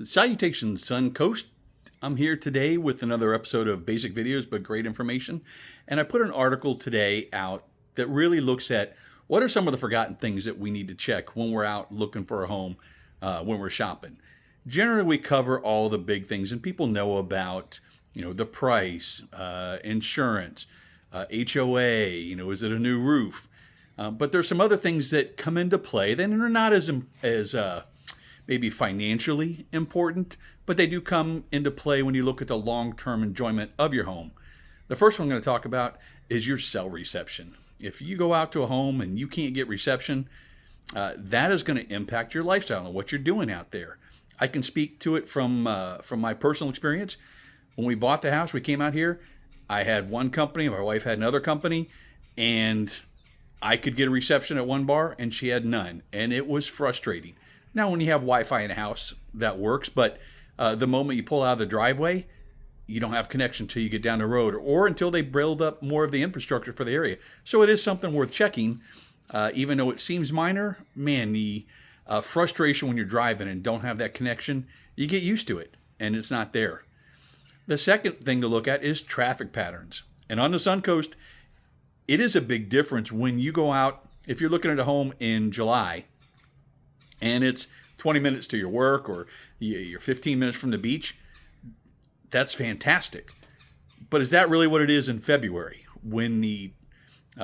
Salutations, Suncoast. I'm here today with another episode of Basic Videos but Great Information. And I put an article today out that really looks at what are some of the forgotten things that we need to check when we're out looking for a home, when we're shopping. Generally, we cover all the big things, and people know about, the price, insurance, HOA, is it a new roof? But there's some other things that come into play that are not as maybe financially important, but they do come into play when you look at the long-term enjoyment of your home. The first one I'm going to talk about is your cell reception. If you go out to a home and you can't get reception, that is going to impact your lifestyle and what you're doing out there. I can speak to it from my personal experience. When we bought the house, we came out here, I had one company, my wife had another company, and I could get a reception at one bar and she had none, and it was frustrating. Now, when you have Wi-Fi in a house, that works, but the moment you pull out of the driveway, you don't have connection until you get down the road or until they build up more of the infrastructure for the area. So it is something worth checking, even though it seems minor. Man, the frustration when you're driving and don't have that connection, you get used to it, and it's not there. The second thing to look at is traffic patterns. And on the Suncoast, it is a big difference when you go out, if you're looking at a home in July, and it's 20 minutes to your work or you're 15 minutes from the beach, that's fantastic. But is that really what it is in February when the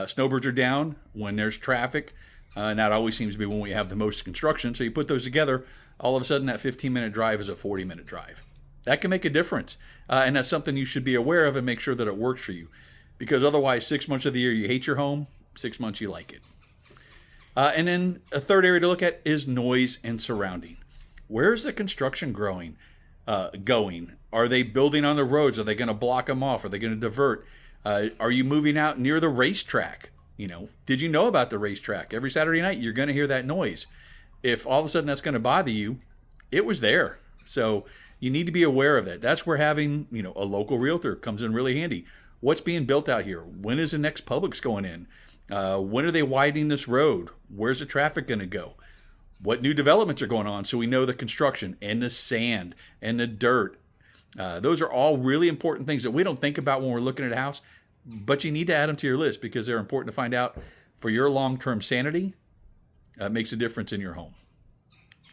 snowbirds are down, when there's traffic? And that always seems to be when we have the most construction. So you put those together, all of a sudden that 15-minute drive is a 40-minute drive. That can make a difference. And that's something you should be aware of and make sure that it works for you. Because otherwise, 6 months of the year you hate your home, 6 months you like it. And then a third area to look at is noise and surrounding. Where's the construction going? Are they building on the roads? Are they going to block them off? Are they going to divert? Are you moving out near the racetrack? Did you know about the racetrack? Every Saturday night, you're going to hear that noise. If all of a sudden that's going to bother you, it was there. So you need to be aware of it. That's where having, a local realtor comes in really handy. What's being built out here? When is the next Publix going in? When are they widening this road? Where's the traffic going to go? What new developments are going on? So we know the construction and the sand and the dirt. Those are all really important things that we don't think about when we're looking at a house, but you need to add them to your list because they're important to find out for your long-term sanity. Makes a difference in your home.